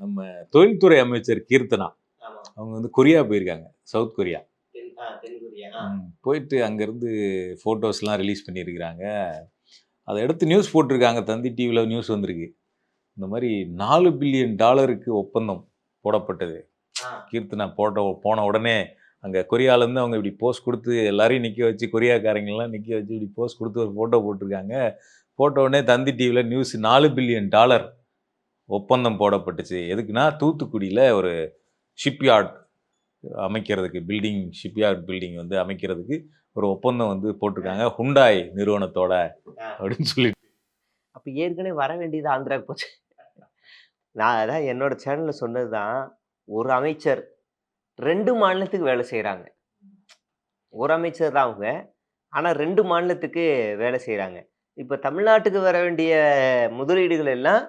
நம்ம தொழில்துறை அமைச்சர் கீர்த்தனா அவங்க வந்து கொரியா போயிருக்காங்க, சவுத் கொரியா. போயிட்டு அங்கேருந்து ஃபோட்டோஸ்லாம் ரிலீஸ் பண்ணியிருக்கிறாங்க. அதை எடுத்து நியூஸ் போட்டிருக்காங்க. தந்தி டிவியில் நியூஸ் வந்திருக்கு. இந்த மாதிரி $4 பில்லியன் ஒப்பந்தம் போடப்பட்டது. கீர்த்தனா போன உடனே அங்கே கொரியாவிலேருந்து அவங்க இப்படி போஸ்ட் கொடுத்து எல்லாரையும் நிற்க வச்சு, கொரியாக்காரங்கெல்லாம் நிற்க வச்சு இப்படி போஸ்ட் கொடுத்து ஒரு ஃபோட்டோ போட்டிருக்காங்க. போட்ட உடனே தந்தி டிவியில் நியூஸ் $4 பில்லியன் ஒப்பந்தம் போடப்பட்டுச்சு. எதுக்குன்னா தூத்துக்குடியில் ஒரு ஷிப்யார்ட் அமைக்கிறதுக்கு, ஷிப்யார்ட் பில்டிங் வந்து அமைக்கிறதுக்கு ஒரு ஒப்பந்தம் வந்து போட்டிருக்காங்க ஹுண்டாய் நிறுவனத்தோட அப்படின்னு சொல்லிட்டு. அப்போ ஏற்கனவே வர வேண்டியது ஆந்திராவுக்கு போச்சு. நான் அதான் என்னோட சேனலில் சொன்னது தான், ஒரு அமைச்சர் 2 மாநிலத்துக்கு வேலை செய்கிறாங்க. ஒரு அமைச்சர் தான் அவங்க, ஆனால் 2 மாநிலத்துக்கு வேலை செய்கிறாங்க. இப்போ தமிழ்நாட்டுக்கு வர வேண்டிய முதலீடுகள் எல்லாம்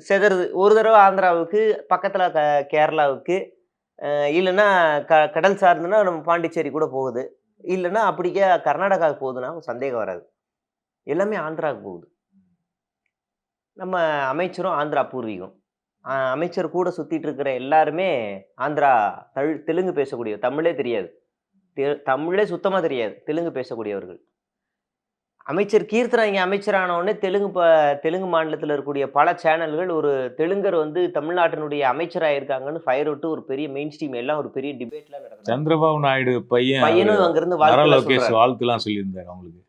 செதறுது. ஒரு தடவை ஆந்திராவுக்கு, பக்கத்தில் கேரளாவுக்கு, இல்லைன்னா கடல் சார்ந்துன்னா நம்ம பாண்டிச்சேரி கூட போகுது, இல்லைன்னா அப்படிக்கே கர்நாடகாவுக்கு போகுதுன்னா சந்தேகம் வராது. எல்லாமே ஆந்திராவுக்கு போகுது. நம்ம அமைச்சரும் ஆந்திரா பூர்வீகம். அமைச்சர் கூட சுற்றிட்டு இருக்கிற எல்லாருமே ஆந்திரா தெலுங்கு பேசக்கூடிய, தமிழே தெரியாது, தமிழே சுத்தமாக தெரியாது, தெலுங்கு பேசக்கூடியவர்கள். அமைச்சர் கீர்த்தனா இங்கே அமைச்சரானவுடனே தெலுங்கு மாநிலத்தில் இருக்கக்கூடிய பல சேனல்கள் ஒரு தெலுங்கர் வந்து தமிழ்நாட்டினுடைய அமைச்சராக இருக்காங்கன்னு ஃபயர் விட்டு ஒரு பெரிய மெயின் ஸ்ட்ரீம் எல்லாம் ஒரு பெரிய டிபேட்லாம் நடக்குது. சந்திரபாபு நாயுடு பையனும் அங்கிருந்து வாழ்த்துலாம் சொல்லியிருந்தாரு அவங்களுக்கு.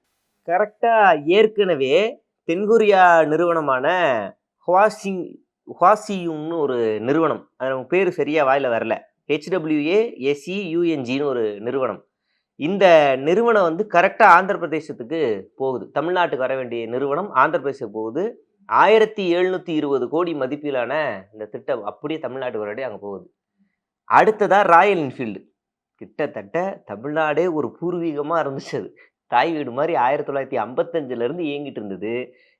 கரெக்டாக ஏற்கனவே தென்கொரியா நிறுவனமான ஹுவாசியுங்னு ஒரு நிறுவனம், அது நம்ம பேர் சரியாக வாயில் வரல, HWASEUNGன்னு ஒரு நிறுவனம். இந்த நிறுவனம் வந்து கரெக்டாக ஆந்திர பிரதேசத்துக்கு போகுது. தமிழ்நாட்டுக்கு வர வேண்டிய நிறுவனம் ஆந்திர பிரதேசத்துக்கு போகுது. 1720 கோடி மதிப்பிலான இந்த திட்டம் அப்படியே தமிழ்நாட்டுக்கு வர வேண்டிய அங்கே போகுது. அடுத்ததாக ராயல் என்ஃபீல்டு. கிட்டத்தட்ட தமிழ்நாடே ஒரு பூர்வீகமாக இருந்துச்சு. அது தாய் வீடு மாதிரி 1955லேருந்து இயங்கிட்டு இருந்தது.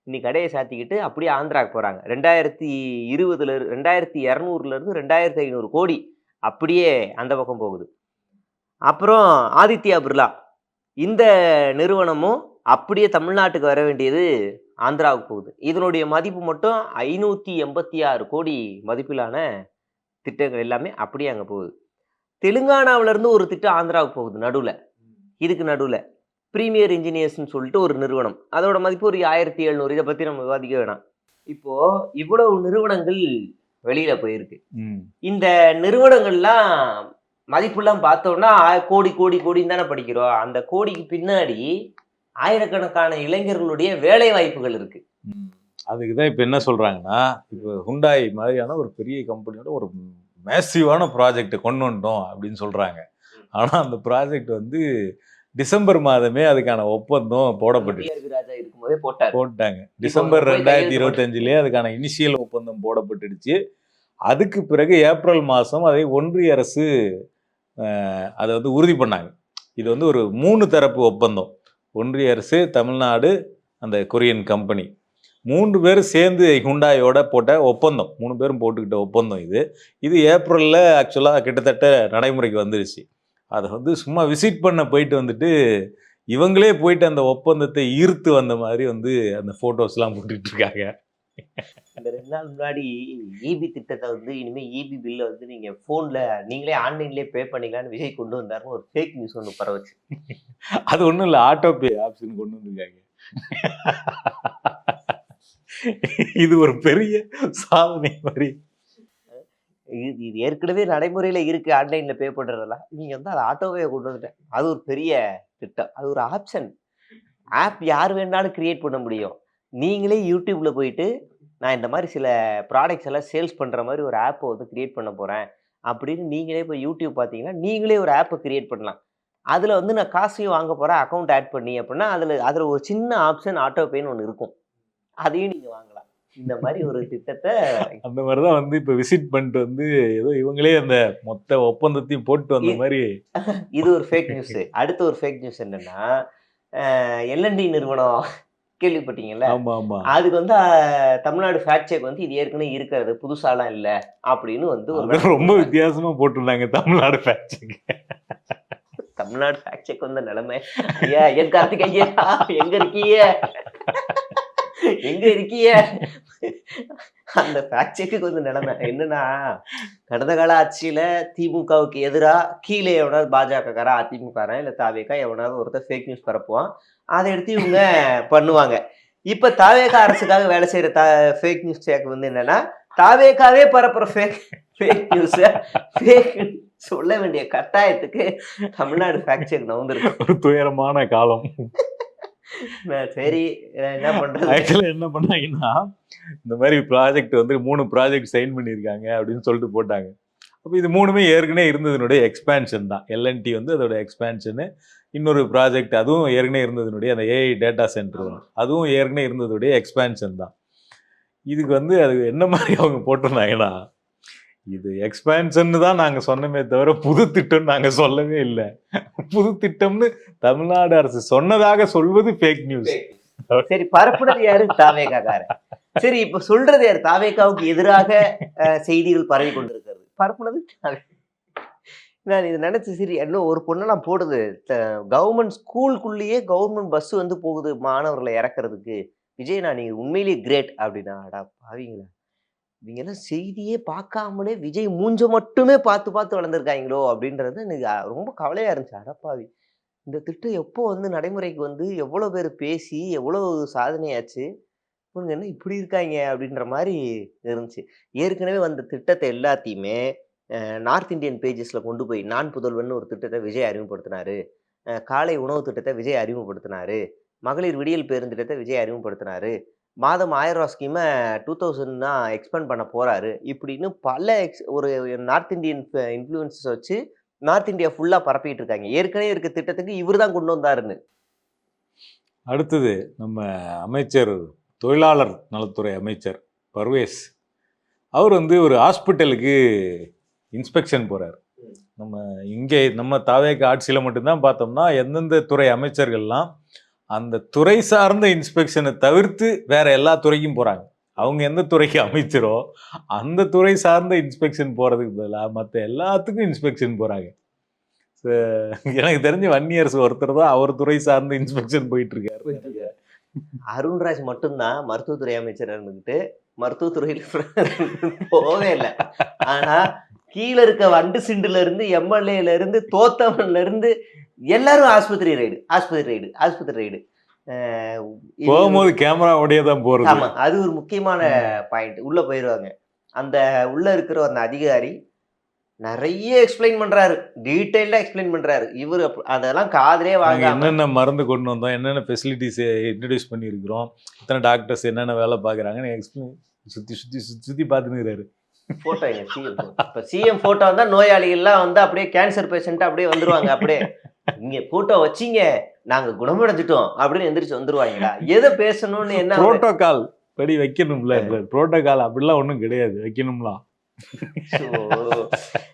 இன்னைக்கு கடையை சாத்திக்கிட்டு அப்படியே ஆந்திராவுக்கு போகிறாங்க. 2200லேருந்து 2500 கோடி அப்படியே அந்த பக்கம் போகுது. அப்புறம் ஆதித்யா பிர்லா, இந்த நிறுவனமும் அப்படியே தமிழ்நாட்டுக்கு வர வேண்டியது ஆந்திராவுக்கு போகுது. இதனுடைய மதிப்பு மட்டும் 586 கோடி மதிப்பிலான திட்டங்கள் எல்லாமே அப்படியே அங்கே போகுது. தெலுங்கானாவிலேருந்து ஒரு திட்டம் ஆந்திராவுக்கு போகுது நடுவில். இதுக்கு நடுவில் ப்ரீமியர் இன்ஜினியர்ஸ்ன்னு சொல்லிட்டு ஒரு நிறுவனம், அதோட மதிப்பு ஒரு 1700. இதை பற்றி நம்ம விவாதிக்க வேணாம். இப்போது இவ்வளவு நிறுவனங்கள் வெளியில் போயிருக்கு. இந்த நிறுவனங்கள்லாம் மதிப்புலாம் பார்த்தோம்னா கோடி கோடி கோடின்னு தானே படிக்கிறோம். அந்த கோடிக்கு பின்னாடி ஆயிரக்கணக்கான இளைஞர்களுடைய வேலை வாய்ப்புகள் இருக்கு. அதுக்கு தான் இப்போ என்ன சொல்றாங்கன்னா, இப்போ ஹுண்டாய் மாதிரியான ஒரு பெரிய கம்பெனியோட ஒரு மேசிவான ப்ராஜெக்ட் கொண்டு வந்துட்டோம் அப்படின்னு சொல்றாங்க. ஆனால் அந்த ப்ராஜெக்ட் வந்து டிசம்பர் மாதமே அதுக்கான ஒப்பந்தம் போட்டாங்க. டிசம்பர் 2025 அதுக்கான இனிஷியல் ஒப்பந்தம் போடப்பட்டுடுச்சு. அதுக்கு பிறகு ஏப்ரல் மாதம் அதை ஒன்றிய அரசு அதை வந்து உறுதி பண்ணாங்க. இது வந்து ஒரு 3 தரப்பு ஒப்பந்தம். ஒன்றிய அரசு, தமிழ்நாடு, அந்த கொரியன் கம்பெனி 3 பேரும் சேர்ந்து ஹுண்டாயோட போட்ட ஒப்பந்தம். 3 பேரும் போட்டுக்கிட்ட ஒப்பந்தம் இது ஏப்ரலில் ஆக்சுவலாக கிட்டத்தட்ட நடைமுறைக்கு வந்துருச்சு. அதை வந்து சும்மா விசிட் பண்ண போயிட்டு வந்துட்டு இவங்களே போயிட்டு அந்த ஒப்பந்தத்தை ஈர்த்து வந்த மாதிரி வந்து அந்த ஃபோட்டோஸ்லாம் போட்டுட்டு இருக்காங்க. இந்த 2 நாள் முன்னாடி இபி திட்டத்தை வந்து இனிமேல் இபி பில்லை வந்து நீங்கள் ஃபோனில் நீங்களே ஆன்லைன்லேயே பே பண்ணிக்கலான்னு விஜய் கொண்டு வந்தாருன்னு ஒரு ஃபேக் நியூஸ் ஒன்று பரவச்சு. அது ஒன்றும் இல்லை, ஆட்டோ பே ஆப்ஷன் கொண்டு வந்திருக்காங்க. இது ஒரு பெரிய சாதனை மாதிரி. இது ஏற்கனவே நடைமுறையில் இருக்குது, ஆன்லைனில் பே பண்ணுறதெல்லாம். நீங்கள் வந்து அதை ஆட்டோவே கொண்டு வந்துட்டேன். அது ஒரு பெரிய திட்டம், அது ஒரு ஆப்ஷன். ஆப் யார் வேணாலும் கிரியேட் பண்ண முடியும். நீங்களே யூடியூப்பில் போயிட்டு நான் இந்த மாதிரி சில ப்ராடக்ட்ஸ் எல்லாம் சேல்ஸ் பண்ணுற மாதிரி ஒரு ஆப்பை வந்து கிரியேட் பண்ண போகிறேன் அப்படின்னு நீங்களே இப்போ யூடியூப் பார்த்தீங்கன்னா நீங்களே ஒரு ஆப்பை கிரியேட் பண்ணலாம். அதில் வந்து நான் காசையும் வாங்க போகிறேன் அக்கௌண்ட் ஆட் பண்ணி அப்படின்னா அதில் ஒரு சின்ன ஆப்ஷன் ஆட்டோ பேன்னு ஒன்று இருக்கும், அதையும் நீங்கள் வாங்கலாம். இந்த மாதிரி ஒரு திட்டத்தை அந்த மாதிரி தான் வந்து இப்போ விசிட் பண்ணிட்டு வந்து ஏதோ இவங்களே அந்த மொத்த ஒப்பந்தத்தையும் போட்டு வந்த மாதிரி. இது ஒரு ஃபேக் நியூஸ். அடுத்த ஒரு ஃபேக் நியூஸ் என்னன்னா, எல்என்டி நிறுவனம் கேள்விப்பட்டீங்கல்ல, அதுக்கு வந்து தமிழ்நாடு ஃபேக்ட் செக் வந்து இது ஏற்கனவே இருக்கிறது, புதுசாலாம் இல்லை அப்படின்னு வந்து ஒரு ரொம்ப வித்தியாசமா போட்டிருந்தாங்க. தமிழ்நாடு ஃபேக்ட் செக் வந்த நிலைமை. ஐயா என் கார்த்திக் ஐயா எங்க இருக்கீங்க? எங்க இருக்கீங்க? அந்த ஃபேக்ட் செக்குக்கு வந்து நிலைமை என்னன்னா, கடந்த கால ஆட்சியில திமுகவுக்கு எதிரா கீழே எவனாவது பாஜகக்காரன், அதிமுககாரன் இல்ல தாவேகா எவனாவது ஒருத்தர் ஃபேக் நியூஸ் பரப்புவான். அதை எடுத்து இவங்க பண்ணுவாங்க. இப்ப தாவேகா அரசுக்காக வேலை செய்யற ஃபேக் நியூஸ் சேக் வந்து என்னன்னா, தாவேகாவே பரப்புற ஃபேக் நியூஸ ஃபேக் சொல்ல வேண்டிய கட்டாயத்துக்கு தமிழ்நாடு ஃபேக்ட் செக் நவுந்திருக்கு. ஒரு துயரமான காலம். சரி என்ன பண்றது? ஆக்சுவலா என்ன பண்ணாங்கன்னா, இந்த மாதிரி ப்ராஜெக்ட் வந்து 3 ப்ராஜெக்ட் சைன் பண்ணியிருக்காங்க அப்படின்னு சொல்லிட்டு போட்டாங்க. அப்போ இது 3மே ஏற்கனவே இருந்ததுனுடைய எக்ஸ்பேன்ஷன் தான். எல்என்டி வந்து அதோட எக்ஸ்பேன்ஷனு. இன்னொரு ப்ராஜெக்ட் அதுவும் ஏற்கனவே இருந்ததுனுடைய அந்த ஏஐ டேட்டா சென்டர் அதுவும் ஏற்கனவே இருந்ததுடைய எக்ஸ்பேன்ஷன் தான். இதுக்கு வந்து அது என்ன மாதிரி அவங்க போட்டிருந்தாங்கன்னா, இது எக்ஸ்பேன்ஷன் தான் நாங்க சொன்னமே தவிர புது திட்டம் நாங்க சொல்லவே இல்லை. புது திட்டம்னு தமிழ்நாடு அரசு சொன்னதாக சொல்வது ஃபேக் நியூஸ். சரி, பரப்புனது யாரு? தாவேகாக்காரன். சரி, இப்ப சொல்றது யாரு? தாவேகாவுக்கு எதிராக செய்திகள் பரவி கொண்டிருக்கிறது. பரப்புனது நான் இதை நினைச்சு சரி, இன்னும் ஒரு பொண்ணெல்லாம் போடுது, கவர்மெண்ட் ஸ்கூலுக்குள்ளேயே கவர்மெண்ட் பஸ் வந்து போகுது மாணவர்களை இறக்குறதுக்கு. விஜய் நீங்க உண்மையிலேயே கிரேட் அப்படின்னா, அடா பாவீங்களா, இவங்க எல்லாம் செய்தியே பார்க்காமலே விஜய் மூஞ்ச மட்டுமே பார்த்து பார்த்து வளர்ந்துருக்காங்களோ அப்படின்றது எனக்கு ரொம்ப கவலையா இருந்துச்சு. அடப்பாவி, இந்த திட்டம் எப்போ வந்து நடைமுறைக்கு வந்து எவ்வளோ பேர் பேசி எவ்வளோ சாதனையாச்சு, இவங்க என்ன இப்படி இருக்காங்க அப்படின்ற மாதிரி இருந்துச்சு. ஏற்கனவே வந்த திட்டத்தை எல்லாத்தையுமே நார்த் இந்தியன் பேஜஸ்ல கொண்டு போய், நான் புதல்வன் ஒரு திட்டத்தை விஜய் அறிமுகப்படுத்தினாரு, காலை உணவு திட்டத்தை விஜய் அறிமுகப்படுத்தினாரு, மகளிர் விடியல் பேருந்து திட்டத்தை விஜய் அறிமுகப்படுத்தினாரு, மாதம் 1000 ரூபா ஸ்கீமை 2000 தான் எக்ஸ்பெண்ட் பண்ண போறாரு, இப்படின்னு பல ஒரு நார்த் இந்தியன் இன்ஃப்ளூயன்சஸ் வச்சு நார்த் இந்தியா ஃபுல்லா பரப்பிட்டு இருக்காங்க. ஏற்கனவே இருக்க திட்டத்துக்கு இவர் தான் கொண்டு வந்தாருன்னு. அடுத்தது நம்ம அமைச்சர், தொழிலாளர் நலத்துறை அமைச்சர் பர்வேஸ், அவர் வந்து ஒரு ஹாஸ்பிட்டலுக்கு இன்ஸ்பெக்ஷன் போறார். நம்ம இங்கே நம்ம தாவேக ஆட்சியில் மட்டும்தான் பார்த்தோம்னா எந்தெந்த துறை அமைச்சர்கள்லாம் அந்த துறை சார்ந்த இன்ஸ்பெக்ஷனை தவிர்த்து வேற எல்லா துறைக்கும் போறாங்க. அவங்க எந்த துறைக்கு அமைச்சரோ அந்த துறை சார்ந்த இன்ஸ்பெக்ஷன் போறதுக்கு பதிலாக மற்ற எல்லாத்துக்கும் இன்ஸ்பெக்ஷன் போறாங்க. எனக்கு தெரிஞ்ச வன்னியரசு ஒருத்தர் தான் அவர் துறை சார்ந்த இன்ஸ்பெக்ஷன் போயிட்டு இருக்காரு. அருண்ராஜ் மட்டும்தான் மருத்துவத்துறை அமைச்சர் இருந்துகிட்டு மருத்துவத்துறையில் போவே இல்லை. ஆனா கீழே இருக்க வண்டு சிண்டுல இருந்து எம்எல்ஏல இருந்து தோத்தவன்ல இருந்து எல்லாரும் ஆஸ்பத்திரி ரைடு போகும்போது கேமராவோடய தான் போறது. ஆமா, அது ஒரு முக்கியமான பாயிண்ட். உள்ள போயிருவாங்க, அந்த உள்ள இருக்கிற அந்த அதிகாரி நிறைய எக்ஸ்பிளைன் பண்றாரு, டீடைல்டா எக்ஸ்பிளைன் பண்றாரு. இவர் அதெல்லாம் காதலே வாங்க, என்னென்ன மருந்து கொண்டு வந்தோம், என்னென்ன ஃபெசிலிட்டிஸ் இன்ட்ரடியூஸ் பண்ணியிருக்கிறோம், இத்தனை டாக்டர்ஸ் என்னென்ன வேலை பார்க்குறாங்கன்னு எக்ஸ்பிளைன் சுற்றி பார்த்துன்னு போட்டோ. இப்போ சிஎம் போட்டோ வந்தா நோயாளிகள்லாம் வந்து அப்படியே கேன்சர் பேஷண்ட் அப்படியே வந்துருவாங்க. அப்படியே இங்க போட்டோ வச்சிங்க நாங்க குணமடைஞ்சிட்டோம் அப்படின்னு எந்திரிச்சு வந்துருவாங்களா? எதை பேசணும்னு என்ன புரோட்டோகால் படி வைக்கணும்ல? புரோட்டோகால் அப்படிலாம் ஒன்றும் கிடையாது, வைக்கணும்லாம்.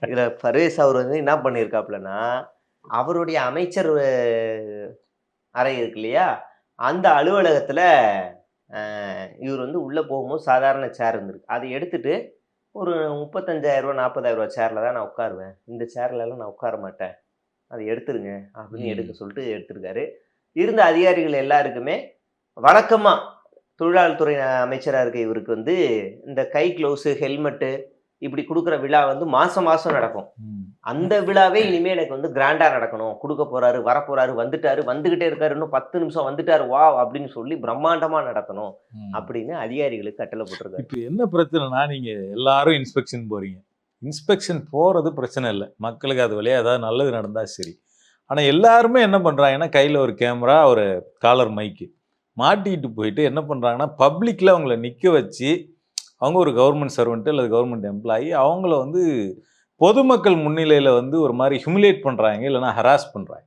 இதுல பர்வேஸ் அவர் வந்து என்ன பண்ணிருக்காப்லன்னா, அவருடைய அமைச்சர் அறை இருக்கு இல்லையா, அந்த அலுவலகத்துல இவர் வந்து உள்ள போகும்போது சாதாரண சேர் இருந்திருக்கு. அதை எடுத்துட்டு ஒரு 35,000 ரூபா 40,000 ரூபா சேர்ல தான் நான் உட்காருவேன், இந்த சேர்ல எல்லாம் நான் உட்கார மாட்டேன், அதை எடுத்துருங்க அப்படின்னு எடுக்க சொல்லிட்டு எடுத்திருக்காரு. இருந்த அதிகாரிகள் எல்லாருக்குமே வழக்கமா தொழிலாளர் துறை அமைச்சராக இருக்க இவருக்கு வந்து இந்த கை கிளவுஸ் ஹெல்மெட்டு இப்படி கொடுக்குற விழா வந்து மாசம் மாசம் நடக்கும். அந்த விழாவே இனிமே எனக்கு வந்து கிராண்டா நடக்கணும், கொடுக்க போறாரு, வரப்போறாரு, வந்துட்டாரு, வந்துகிட்டே இருக்காரு, இன்னும் 10 நிமிஷம் வந்துட்டாரு வா அப்படின்னு சொல்லி பிரம்மாண்டமா நடத்தணும் அப்படின்னு அதிகாரிகளுக்கு கட்டளை போட்டிருக்காரு. இப்போ என்ன பிரச்சனைனா, நீங்க எல்லாரும் இன்ஸ்பெக்ஷன் போறீங்க, இன்ஸ்பெக்ஷன் போறது பிரச்சனை இல்லை, மக்களுக்கு அது வழியா ஏதாவது நல்லது நடந்தா சரி. ஆனா எல்லாருமே என்ன பண்றாங்கன்னா, கையில ஒரு கேமரா, ஒரு காலர் மைக்கு மாட்டிட்டு போயிட்டு என்ன பண்றாங்கன்னா, பப்ளிக்ல அவங்கள நிக்க வச்சு, அவங்க ஒரு கவர்மெண்ட் சர்வெண்ட் அல்லது கவர்மெண்ட் எம்ப்ளாயி, அவங்கள வந்து பொதுமக்கள் முன்னிலையில வந்து ஒரு மாதிரி ஹியூமிலேட் பண்றாங்க, இல்லைன்னா ஹராஸ் பண்றாங்க.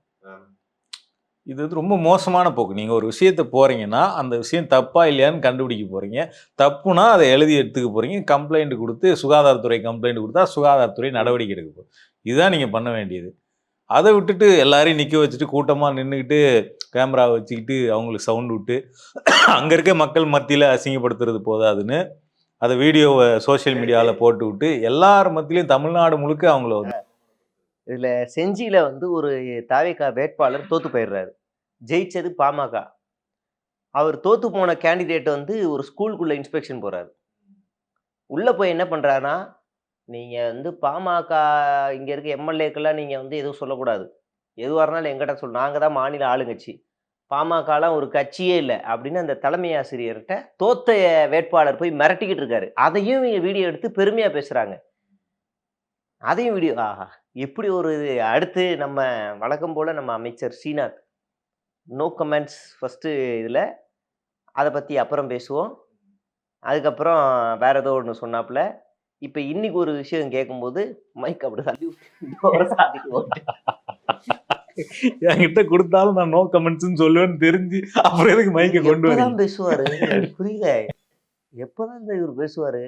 இது வந்து ரொம்ப மோசமான போக்கு. நீங்க ஒரு விஷயத்த போறீங்கன்னா அந்த விஷயம் தப்பா இல்லையான்னு கண்டுபிடிக்க போறீங்க, தப்புனா அதை எழுதி எடுத்துக்க போறீங்க, கம்ப்ளைண்ட் கொடுத்து சுகாதாரத்துறை கம்ப்ளைண்ட் கொடுத்தா சுகாதாரத்துறை நடவடிக்கை எடுக்க போகுது. இதுதான் நீங்க பண்ண வேண்டியது. அதை விட்டுட்டு எல்லாரையும் நிற்க வச்சுட்டு கூட்டமாக நின்றுக்கிட்டு கேமரா வச்சுக்கிட்டு அவங்களுக்கு சவுண்ட் விட்டு அங்கே இருக்க மக்கள் மத்தியில் அசிங்கப்படுத்துறது போதாதுன்னு அதை வீடியோவை சோசியல் மீடியாவில் போட்டு விட்டு எல்லார் மத்தியிலையும் தமிழ்நாடு முழுக்க அவங்கள வந்து இதில் செஞ்சியில் வந்து ஒரு தாவேகா வேட்பாளர் தோத்து போயிடுறாரு, ஜெயிச்சது பாமக. அவர் தோத்து போன கேண்டிடேட் வந்து ஒரு ஸ்கூலுக்குள்ள இன்ஸ்பெக்ஷன் போறாரு. உள்ள போய் என்ன பண்றாருன்னா, நீங்க வந்து பாமக இங்க இருக்க எம்எல்ஏக்கெல்லாம் நீங்க வந்து எதுவும் சொல்லக்கூடாது. எதுவா இருந்தாலும் என்கிட்ட சொல்லு. நாங்க தான் மாநில ஆளுங்கட்சி. பாமகலாம் ஒரு கட்சியே இல்ல. அப்படின்னு அந்த தலைமை ஆசிரியர்ட்ட தோத்த வேட்பாளர் போய் மிரட்டிக்கிட்டு இருக்காரு. அதையும் இவங்க வீடியோ எடுத்து பெருமையா பேசுறாங்க. அதையும் வீடியோ ஆஹா! எப்படி ஒரு இது. அடுத்து நம்ம வழக்கம் போல நம்ம அமைச்சர் ஸ்ரீநாத். நோ கமெண்ட்ஸ் ஃபர்ஸ்ட்டு இதுல. அத பத்தி அப்புறம் பேசுவோம். அதுக்கப்புறம் வேற ஏதோ ஒண்ணு சொன்னாப்புல. இப்ப இன்னைக்கு ஒரு விஷயம் கேட்கும்போது, மைக் அப்படி தள்ளி விட்டு டோர சாத்திட்டு ஓடிட்டேன். என்கிட்ட கொடுத்தாலும் நான் நோ கமெண்ட்ஸ்ன்னு சொல்லுவேன்னு தெரிஞ்சு அப்புறம் எதுக்கு மைக்கை கொண்டு வரீங்க? எப்பதான் பேசுவாரு? எனக்கு புரியல. எப்பதான் இவரு பேசுவாரு?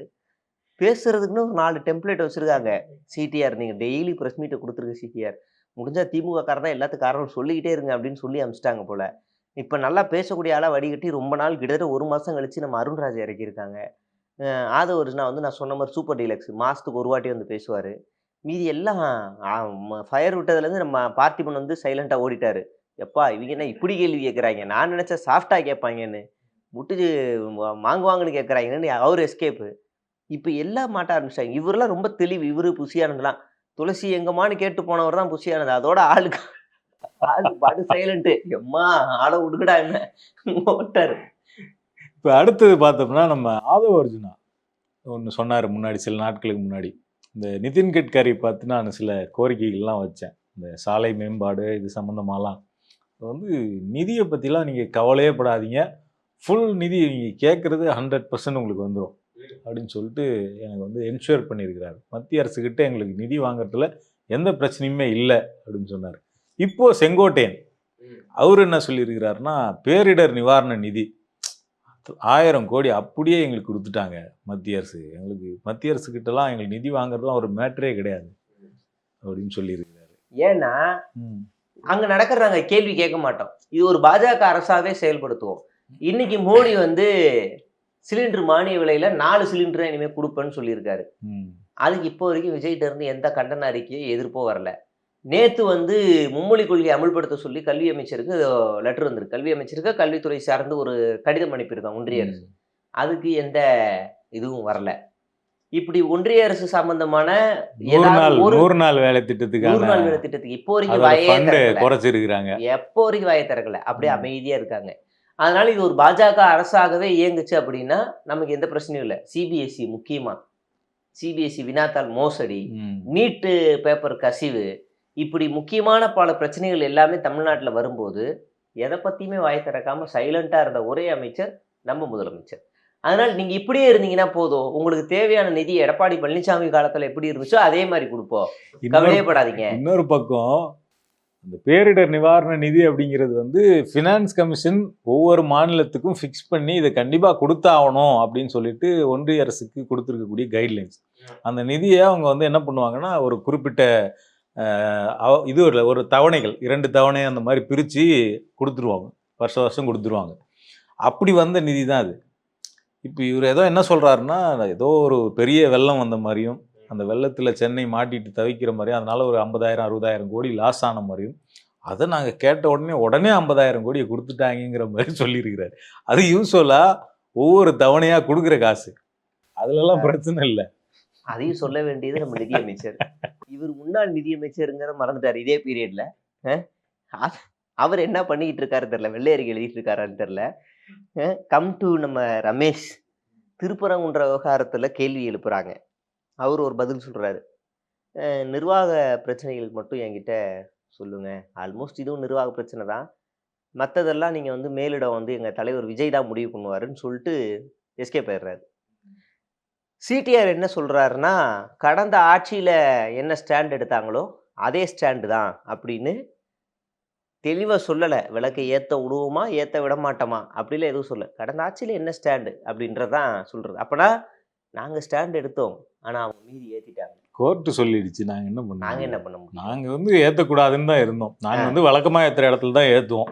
பேசுறதுக்குன்னு ஒரு 4 டெம்ப்ளேட் வச்சிருக்காங்க. சிடிஆர் நீங்க டெய்லி பிரஸ் மீட்ட குடுத்துருங்க சிடிஆர். முடிஞ்சா திமுக காரர் தான் எல்லாத்துக்கும் காரணம் சொல்லிக்கிட்டே இருங்க அப்படின்னு சொல்லி அனுப்பிச்சுட்டாங்க போல. இப்ப நல்லா பேசக்கூடிய ஆளா வடிகட்டி ரொம்ப நாள் கிட்டத்தட்ட 1 மாசம் கழிச்சு நம்ம அருண்ராஜ் இறக்கியிருக்காங்க. ஆதவ் அர்ஜுனா வந்து நான் சொன்ன மாரி சூப்பர் டீலக்ஸ் மாசத்துக்கு ஒரு வாட்டி வந்து பேசுவாரு. மீதி எல்லாம் ஃபயர் விட்டதுலேருந்து நம்ம பார்த்திபன் வந்து சைலண்டா ஓடிட்டாரு. எப்பா இவங்க என்ன இப்படி கேள்வி கேட்குறாய்ங்க. நான் நினைச்சேன் சாஃப்ட்டா கேட்பாய்ங்கன்னு. முட்டுச்சு வாங்குவாங்கன்னு கேட்குறாய்ங்கன்னு அவரு எஸ்கேப்பு. இப்ப எல்லாம் மாட்ட ஆரம்பிச்சுட்டாங்க. இவரெல்லாம் ரொம்ப தெளிவு. இவரு புசியானதுலாம். துளசி எங்கம்மான்னு கேட்டு போனவர் தான் புசியானது. அதோட ஆளு பாட்டு சைலன்ட்டு. எம்மா ஆள விடுங்கடா என்ன ஓட்டாரு. இப்ப அடுத்தது பார்த்தோம்னா நம்ம ஆதவ் அர்ஜுனா ஒண்ணு சொன்னாரு முன்னாடி சில நாட்களுக்கு முன்னாடி. இந்த நிதின் கட்கரி பார்த்து நான் சில கோரிக்கைகள்லாம் வச்சேன். இந்த சாலை மேம்பாடு இது சம்மந்தமாலாம். வந்து நிதிய பத்திலாம் நீங்க கவலையே படாதீங்க. ஃபுல் நிதி நீங்க கேட்கறது 100% உங்களுக்கு வந்துரும். அப்படின்னு சொல்லிட்டு எனக்கு வந்து என்ஷூர் பண்ணியிருக்கிறாரு. மத்திய அரசுகிட்ட எங்களுக்கு நிதி வாங்குறதுல எந்த பிரச்சனையுமே இல்ல அப்படின்னு சொன்னாரு. இப்போ செங்கோட்டையன் அவரு என்ன சொல்லியிருக்கிறாருன்னா, பேரிடர் நிவாரண நிதி 1000 கோடி அப்படியே எங்களுக்கு குடுத்துட்டாங்க மத்திய அரசு. எங்களுக்கு மத்திய அரசுகிட்டலாம் எங்களுக்கு நிதி வாங்குறதுலாம் ஒரு மேட்டரே கிடையாது அப்படின்னு சொல்லியிருக்கிறாரு. ஏன்னா, ம். அங்க நடக்கிறத நாங்க கேள்வி கேட்க மாட்டோம். இது ஒரு பாஜக அரசாவே செயல்படுத்துவோம். இன்னைக்கு மோடி வந்து சிலிண்டர் மானிய விலையில 4 சிலிண்டர் தான் இனிமே குடுப்பேன்னு சொல்லியிருக்காரு. ம். அதுக்கு இப்போ வரைக்கும் விஜய்ட்ட இருந்து எந்த கண்டன அறிக்கையோ, எதிர்ப்போ வரல. நேத்து வந்து மும்மொழி கொள்கையை அமுல்படுத்த சொல்லி கல்வி அமைச்சருக்கு லெட்டர் வந்திருக்கு. கல்வி அமைச்சருக்கு கல்வித்துறை சார்ந்து ஒரு கடிதம் அனுப்பியிருக்காங்க ஒன்றிய அரசு. அதுக்கு எந்த இதுவும் வரல. இப்படி ஒன்றிய அரசு சம்பந்தமான 100 நாள் வேலை 100 திட்டத்துக்கான நாள் வேலை திட்டத்துக்கு இப்போ வரைக்கும் அதோட வாயே ஃபண்ட் திறக்கல. குறைச்சிருக்கிறாங்க. எப்போ வரைக்கும் வாயை திறக்கல. அப்படியே ம். அமைதியா இருக்காங்க. அதனால இது ஒரு பாஜக அரசாகவே இயங்குச்சு அப்படின்னா நமக்கு எந்த பிரச்சனையும் இல்ல. சிபிஎஸ்இ முக்கியமா. சிபிஎஸ்இ வினாத்தாள் மோசடி, ம். நீட்டு பேப்பர் கசிவு, இப்படி முக்கியமான பல பிரச்சனைகள் எல்லாமே தமிழ்நாட்டுல வரும்போது, எதை பத்தியுமே வாய் திறக்காம சைலண்டா இருந்த ஒரே அமைச்சர் நம்ம முதலமைச்சர். அதனால நீங்க இப்படியே இருந்தீங்கன்னா போதும். உங்களுக்கு தேவையான நிதி எடப்பாடி பழனிசாமி காலத்துல எப்படி இருந்துச்சோ அதே மாரி குடுப்போம். கவலையே படாதீங்க. இன்னொரு பக்கம் இந்த பேரிடர் நிவாரண நிதி அப்படிங்கிறது வந்து ஃபினான்ஸ் கமிஷன் ஒவ்வொரு மாநிலத்துக்கும் ஃபிக்ஸ் பண்ணி இதை கண்டிப்பா கொடுத்தாகணும் அப்படின்னு சொல்லிட்டு ஒன்றிய அரசுக்கு கொடுத்துருக்கக்கூடிய கைட்லைன்ஸ். அந்த நிதியை அவங்க வந்து என்ன பண்ணுவாங்கன்னா ஒரு குறிப்பிட்ட இது ஒரு தவணைகள் 2 தவணை அந்த மாதிரி பிரித்து கொடுத்துருவாங்க. வருஷம் கொடுத்துருவாங்க. அப்படி வந்த நிதி தான் அது. இப்போ இவர் ஏதோ என்ன சொல்றாருன்னா, ஏதோ ஒரு பெரிய வெள்ளம் வந்த மாதிரியும், அந்த வெள்ளத்துல சென்னை மாட்டிட்டு தவிக்கிற மாதிரியும், அதனால ஒரு 50,000 60,000 கோடி லாஸ் ஆன மாதிரியும், அதை நாங்க கேட்ட உடனே 50,000 கோடியை கொடுத்துட்டாங்கிற மாதிரி சொல்லியிருக்கிறாரு. அது யூஸ்வலா ஒவ்வொரு தவணையா கொடுக்குற காசு. அதுலலாம் பிரச்சனை இல்லை. அதையும் சொல்ல வேண்டியது நம்ம நிதியமைச்சர். இவர் முன்னாள் நிதியமைச்சருங்கிறத மறந்துட்டாரு இதே பீரியட்ல. அவர் என்ன பண்ணிக்கிட்டு இருக்காரு தெரியல. வெள்ளை அறிக்கை எழுதிட்டு இருக்காரான்னு தெரியல. கம் டு நம்ம ரமேஷ். திருப்பரங்குன்ற விவகாரத்துல கேள்வி எழுப்புறாங்க. அவர் ஒரு பதில் சொல்றாரு. நிர்வாக பிரச்சனைகள் மட்டும் என்கிட்ட சொல்லுங்க. ஆல்மோஸ்ட் இதுவும் நிர்வாக பிரச்சனை தான். மற்றதெல்லாம் நீங்க வந்து மேலிடம் வந்து எங்க தலைவர் விஜய் தான் முடிவு பண்ணுவாருன்னு சொல்லிட்டு எஸ்கேப் ஆயிடுறாரு. சிடிஆர் என்ன சொல்றாருன்னா, கடந்த ஆட்சியில என்ன ஸ்டாண்ட் எடுத்தாங்களோ அதே ஸ்டாண்டு தான் அப்படின்னு தெளிவா சொல்லல. விளக்கை ஏத்த விடுவோமா, ஏத்த விட மாட்டோமா அப்படிலாம் எதுவும் சொல்லல. கடந்த ஆட்சியில என்ன ஸ்டாண்டு அப்படின்றதான் சொல்றது. அப்பனா நாங்க ஸ்டாண்ட் எடுத்தோம். ஆனா அவங்க மீறி ஏத்திட்டாங்க. கோர்ட்டு சொல்லிடுச்சு. நாங்க என்ன நாங்க பண்ணோம்? என்ன பண்ண முடியும்? நாங்க வந்து ஏற்றக்கூடாதுன்னு தான் இருந்தோம். நாங்க வந்து வழக்கமா ஏற்றுற இடத்துல தான் ஏற்றுவோம்.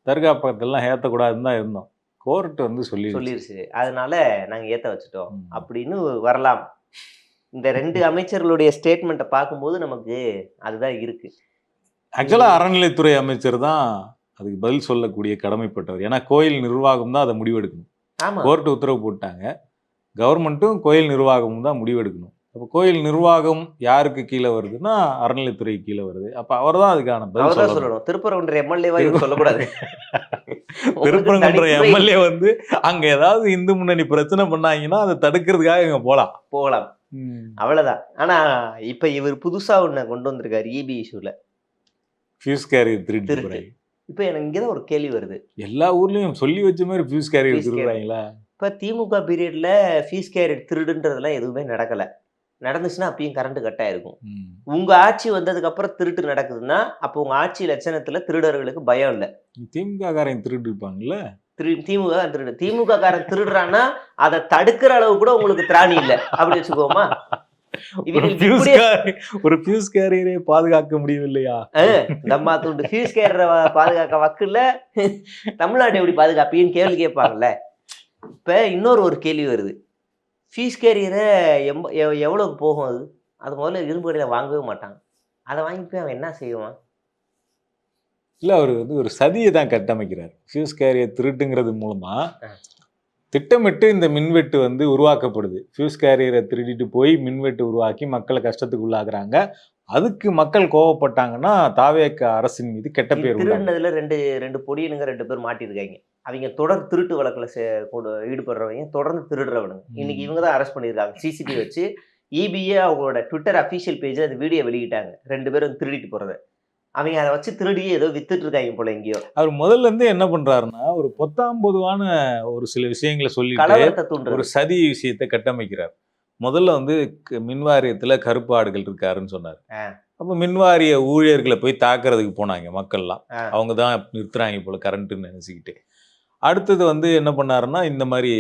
தற்காப்பகத்தெல்லாம் ஏற்றக்கூடாதுன்னு தான் இருந்தோம். கோர்ட் வந்து சொல்லிருச்சு. அதனால நாங்க ஏத்த வச்சுட்டோம் அப்படின்னு வரலாம். இந்த 2 அமைச்சர்களுடைய ஸ்டேட்மெண்ட்டை பார்க்கும்போது நமக்கு அதுதான் இருக்கு. ஆக்சுவலா அறநிலைத்துறை அமைச்சர் தான் அதுக்கு பதில் சொல்லக்கூடிய கடமைப்பட்டவர். ஏன்னா கோயில் நிர்வாகம் தான் அதை முடிவெடுக்கணும். ஆமா கோர்ட்டு உத்தரவு போட்டாங்க. கவர்மெண்ட்டும் கோயில் நிர்வாகமும் தான் முடிவெடுக்கணும். அப்போ கோயில் நிர்வாகம் யாருக்கு கீழே வருதுன்னா அறநிலைத்துறை கீழே வருது. அப்போ அவர் தான் அதுக்கான பதில் அவர் தான் சொல்லணும். சொல்லணும். திருப்பரங்குன்ற எம்எல்ஏவா இவர் சொல்லக்கூடாது. திருப்பரங்குன்ற தனித்துறை எம்எல்ஏ வந்து அங்க ஏதாவது இந்து முன்னணி பிரச்சனை பண்ணாங்கன்னா அதை தடுக்கிறதுக்காக இங்க போலாம். போகலாம், அவ்வளவுதான். ஆனா இப்ப இவர் புதுசா ஒண்ணு கொண்டு வந்திருக்காரு இபி இஷ்யூல, ஃபியூஸ் கேரியர் திருட்டு திருட்டு. போறாங்க. இப்ப எனக்கு இங்கதான் ஒரு கேள்வி வருது. எல்லா ஊர்லயும் சொல்லி வச்ச மாதிரி ஃபியூஸ் கேரியர் Fuse carrier. திருடுறாங்களா? இப்ப திமுக பீரியட்ல ஃபீஸ் கேரியர் திருடுன்றதெல்லாம் எதுவுமே நடக்கல. நடந்துச்சுன்னா அப்பயும் கரண்ட் கட் ஆயிருக்கும். உங்க ஆட்சி வந்ததுக்கு அப்புறம் திருட்டு நடக்குதுன்னா அப்போ உங்க ஆட்சி லட்சணத்துல திருடர்களுக்கு பயம் இல்ல. திமுக காரங்க திருட்டு இருப்பாங்கல்ல. திமுக தான் திருடு. திமுக காரன் திருடுறான்னா அதை தடுக்கிற அளவு கூட உங்களுக்கு திராணி இல்ல அப்படி வச்சுக்கோமா. ஒரு ஃபியூஸ் கேரியரை பாதுகாக்க முடியவில்லையா? நம்ம துண்டு ஃபீஸ் கேரியரை பாதுகாக்க வக்குல தமிழ்நாட்டை எப்படி பாதுகாப்பீன்னு கேள்வி கேட்பாங்கல்ல. இப்ப இன்னொரு ஒரு கேள்வி வருது. ஃபீஸ் கேரியரை எவ்வளவுக்கு போகும்? அது முதல்ல இரும்பு கடையில வாங்கவே மாட்டான். அதை வாங்கி போய் அவன் என்ன செய்வான்? இல்ல அவர் வந்து ஒரு சதியை தான் கட்டமைக்கிறார். ஃபியூஸ் கேரியர் திருட்டுங்கிறது மூலமா திட்டமிட்டு இந்த மின்வெட்டு வந்து உருவாக்கப்படுது. ஃபியூஸ் கேரியரை திருடிட்டு போய் மின்வெட்டு உருவாக்கி மக்களை கஷ்டத்துக்கு உள்ளாக்குறாங்க. அதுக்கு மக்கள் கோவப்பட்டாங்கன்னா தாவேக அரசின் மீது கெட்ட பேர் உண்டாகும். திருடுனதுல ரெண்டு பொடியனுங்க 2 பேர் மாட்டிருக்காங்க. அவங்க தொடர் திருட்டு வழக்குல ஈடுபடுறவங்க, தொடர்ந்து திருடுறவனுங்க. இன்னைக்கு இவங்க தான் அரெஸ்ட் பண்ணியிருக்காங்க. சிசிடிவி வச்சு இபிஏ அவங்களோட ட்விட்டர் அஃபிஷியல் பேஜ்ல அந்த வீடியோ வெளியிட்டாங்க. 2 பேரும் வந்து திருடிட்டு போறத. அவங்க அதை வச்சு திருடியே ஏதோ வித்துட்டு இருக்காங்க போல எங்கேயோ. அவர் முதல்ல இருந்து என்ன பண்றாருன்னா ஒரு பொத்தாம் பொதுவான ஒரு சில விஷயங்களை சொல்லிட்டு கலவரத்தை தூண்டுறது. ஒரு சதி விஷயத்தை கட்டமைக்கிறார். முதல்ல வந்து மின்வாரியத்துல கருப்பு ஆடுகள் இருக்காருன்னு சொன்னார். அப்ப மின்வாரிய ஊழியர்களை போய் தாக்குறதுக்கு போனாங்க மக்கள்லாம். அவங்க தான் நிறுத்துறாங்க போல கரண்ட்டுன்னு நினைச்சுக்கிட்டு. அடுத்தது வந்து என்ன பண்ணாருன்னா இந்த மாதிரி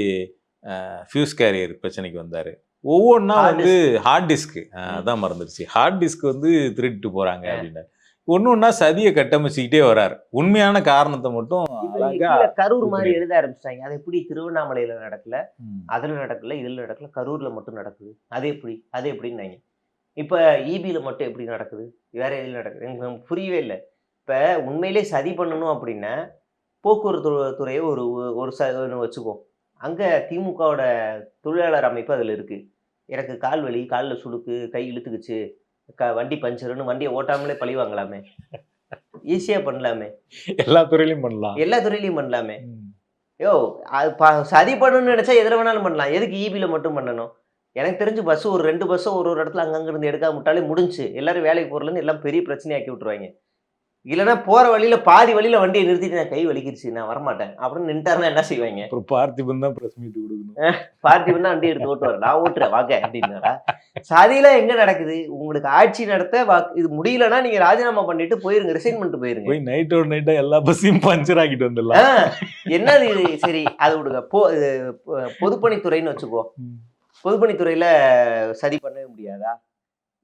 ஃபியூஸ் கேரியர் பிரச்சனைக்கு வந்தாரு. ஒவ்வொன்றா வந்து ஹார்ட் டிஸ்க் அதான் மறந்துடுச்சு. ஹார்ட் டிஸ்க் வந்து திருட்டு போறாங்க அப்படின்னாரு. ஒன்னு ஒன்னா சதியை கட்டமைச்சுக்கிட்டே வர்றாரு. உண்மையான காரணத்தை மட்டும் கரூர் மாதிரி எழுத ஆரம்பிச்சிட்டாங்க. அது எப்படி திருவண்ணாமலையில நடக்கல, அதுல நடக்கல, இதுல நடக்கல, கரூர்ல மட்டும் நடக்குது, அது எப்படின்னாங்க. இப்ப இபியில மட்டும் எப்படி நடக்குது, வேற எதுல நடக்குது, எனக்கு புரியவே இல்லை. இப்ப உண்மையிலே சதி பண்ணணும் அப்படின்னா போக்குவரத்து துறையை ஒரு வச்சுக்கோ. அங்க திமுகவோட தொழிலாளர் அமைப்பு அதுல இருக்கு. எனக்கு கால் வலி, காலில் சுடுக்கு, கை இழுத்துக்குச்சு, வண்டி பஞ்சருன்னு வண்டியை ஓட்டாமலே பழி வாங்கலாமே. ஈஸியா பண்ணலாமே. எல்லா துறையிலையும் பண்ணலாமே. யோ அது சதி பண்ணணும்னு நினைச்சா எதுல வேணாலும் பண்ணலாம். எதுக்கு இபியில மட்டும் பண்ணணும்? எனக்கு தெரிஞ்சு பஸ் ஒரு 2 பஸ்ஸோ ஒரு இடத்துல அங்கங்க இருந்து எடுக்காம விட்டாலே முடிஞ்சு. எல்லாரும் வேலைக்கு போறதுல எல்லாம் பெரிய பிரச்சனையாக்கி விட்டுருவாங்க. இல்லைன்னா போற வழியில பாதி வழியில வண்டியை நிறுத்திட்டு நான் கை வலிக்கிடுச்சு நான் வரமாட்டேன் அப்படின்னு நின்ட்டாருன்னா என்ன செய்வாங்க? பார்த்திபன் தான் பிரஸ் மீட் கொடுக்கணும். பார்த்திபன் தான் வண்டி எடுத்து ஓட்டுவார். நான் ஓட்டுறேன் வாங்க அப்படின்னாரா? சதியில எங்க நடக்குது? உங்களுக்கு ஆட்சி நடத்த இது முடியலன்னா நீங்க ராஜினாமா பண்ணிட்டு போயிருங்க, ரிசைன் பண்ணிட்டு போயிருங்க. போய் நைட்டோட நைட்டா எல்லா பஸ்ஸையும் பஞ்சர் ஆக்கிட்டு வந்துடலாம். என்னது இது? சரி அது விடுங்க. பொதுப்பணித்துறைன்னு வச்சுக்கோ. பொதுப்பணித்துறையில சதி பண்ணவே முடியாதா?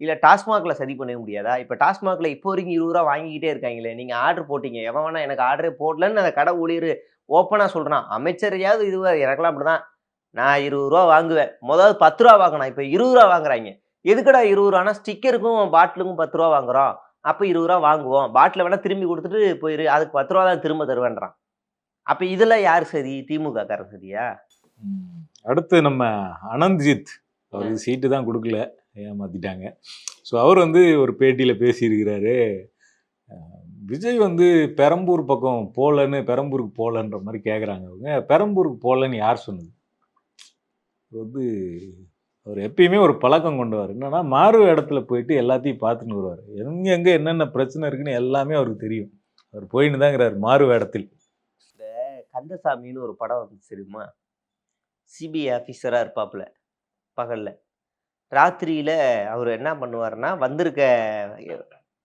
இல்ல டாஸ்மாக்ல சதி பண்ணவே முடியாதா? இப்ப டாஸ்மாக்ல இப்போ வரைக்கும் 20 ரூபா வாங்கிக்கிட்டே இருக்காங்களே. நீங்க ஆர்டர் போட்டீங்க, எவன் வேணா எனக்கு ஆர்டரே போடலன்னு அந்த கடை ஊழியர் ஓப்பனா சொல்றான். அமைச்சரையாவது இதுவா எனக்கெல்லாம் அப்படிதான். நான் 20 ரூபா வாங்குவேன். முதல்ல 10 ரூபா வாங்கினா, இப்ப 20 ரூபா வாங்குறாங்க. எதுக்கடா 20 ரூபானா ஸ்டிக்கருக்கும் பாட்டிலுக்கும் 10 ரூபா வாங்குறோம். அப்ப 20 ரூபா வாங்குவோம். பாட்டில வேணா திரும்பி கொடுத்துட்டு போயிரு, அதுக்கு 10 ரூபா தான் திரும்ப தருவேன்றான். அப்ப இதுல யார் சரி? திமுக காரன் சரியா? அடுத்து நம்ம அனந்த்ஜித் அவருக்கு சீட்டு தான் கொடுக்கல, ஏமாத்திட்டாங்க. ஸோ அவர் வந்து ஒரு பேட்டியில் பேசியிருக்கிறாரு. விஜய் வந்து பெரம்பூர் பக்கம் பெரம்பூருக்கு போகலன்ற மாதிரி கேட்குறாங்க அவங்க. பெரம்பூருக்கு போகலன்னு யார் சொன்னது? வந்து அவர் எப்பயுமே ஒரு பழக்கம் கொண்டுவார். என்னன்னா மாறு இடத்துல போயிட்டு எல்லாத்தையும் பார்த்துன்னு வருவார். எங்கே என்னென்ன பிரச்சனை இருக்குன்னு எல்லாமே அவருக்கு தெரியும். அவர் போயின்னு தாங்கிறார் மாறு இடத்தில். இந்த கந்தசாமின்னு ஒரு படம் வந்து தெரியுமா? சிபிஐ ஆஃபீஸராக இருப்பாப்புல பகல்ல. ராத்திரியில அவர் என்ன பண்ணுவாருன்னா வந்திருக்க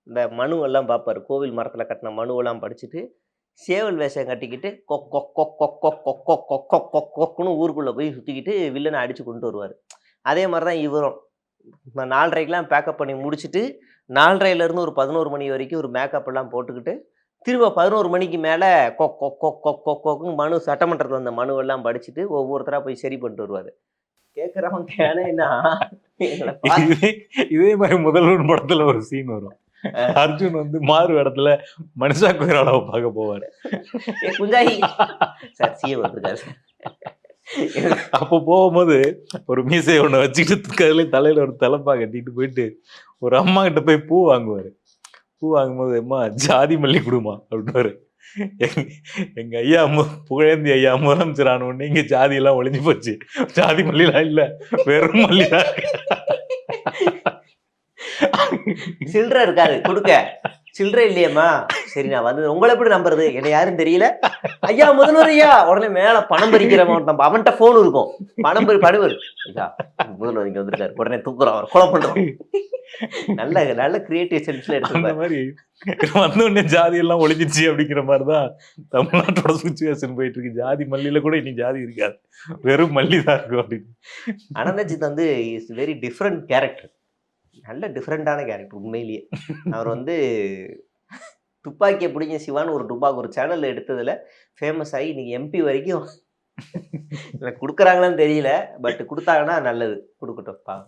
இந்த மனுவெல்லாம் பார்ப்பாரு. கோவில் மரத்தில் கட்டின மனுவெல்லாம் படிச்சுட்டு சேவல் வேஷம் கட்டிக்கிட்டு கொக்குன்னு ஊருக்குள்ளே போய் சுற்றிக்கிட்டு வில்லனை அடித்து கொண்டு வருவார். அதே மாதிரி தான் இவரும் 4:30க்கெலாம் பேக்கப் பண்ணி முடிச்சுட்டு 4:30லேருந்து ஒரு 11 மணி வரைக்கும் ஒரு மேக்கப் எல்லாம் போட்டுக்கிட்டு திரும்ப 11 மணிக்கு மேலே கொக்குன்னு மனு சட்டமன்றத்தில் வந்த மனுவெல்லாம் படிச்சுட்டு ஒவ்வொருத்தராக போய் சரி பண்ணிட்டு வருவார். கேட்குறவங்க கேனா இதே மாதிரி முதல்வர் படத்துல ஒரு சீன் வரும். அர்ஜுன் வந்து மாறு இடத்துல மனுஷா கொய்ராலாவை பார்க்க போவாரு. குஞ்சாயி சார் சிஎம் வந்திருக்காரு சார். அப்போ போகும்போது ஒரு மீசையை ஒன்று வச்சுக்கிட்டு அதுலேயே தலையில ஒரு தலைப்பா கட்டிட்டு போயிட்டு ஒரு அம்மா கிட்ட போய் பூ வாங்குவாரு. பூ வாங்கும்போது அம்மா ஜாதி மல்லி கொடுமா அப்படின்னுவாரு. எங்க ஐயா புகழேந்தி ஐயா முதலமைச்சர் ஆன உடனே இங்க ஜாதி எல்லாம் ஒளிஞ்சு போச்சு, ஜாதி மல்லிலாம் இல்ல, வெறும் மல்லிதான். சில்லறை இருக்காது கொடுக்க, சில்லறை இல்லையம்மா. சரி நான் வந்து உங்களை எப்படி நம்புறது, என்ன யாரும் தெரியல, ஐயா முதல்வர் ஐயா. உடனே மேல பணம் பறிக்கிறவன் அவன்கிட்ட போன் இருக்கும், பணம் படுவர் ஐயா முதல்வர் இங்க வந்திருக்காரு, உடனே தூக்குறோம், அவர் கொலை பண்றோம். நல்ல நல்ல கிரியேட்டிவ் சென்ஸ்ல அந்த எடுத்து மாதிரி வந்த உடனே ஜாதி எல்லாம் ஒளிஞ்சிச்சு அப்படிங்கிற மாதிரிதான் தமிழ்நாட்டோட சுச்சுவேஷன் போயிட்டு இருக்கு. ஜாதி மல்லியில கூட இனி ஜாதி இருக்காது, வெறும் மல்லி தான் இருக்கும் அப்படின்னு. அனந்தஜித் வந்து இஸ் வெரி டிஃப்ரெண்ட் கேரக்டர், நல்ல டிஃப்ரெண்டான கேரக்டர் உண்மையிலேயே. அவர் வந்து துப்பாக்கியை பிடிங்க சிவான்னு ஒரு துப்பாக்கி ஒரு சேனல்ல எடுத்ததுல ஃபேமஸ் ஆகி நீங்க எம்பி வரைக்கும் கொடுக்குறாங்களான்னு தெரியல, பட் கொடுத்தாங்கன்னா நல்லது, கொடுக்கட்டும்.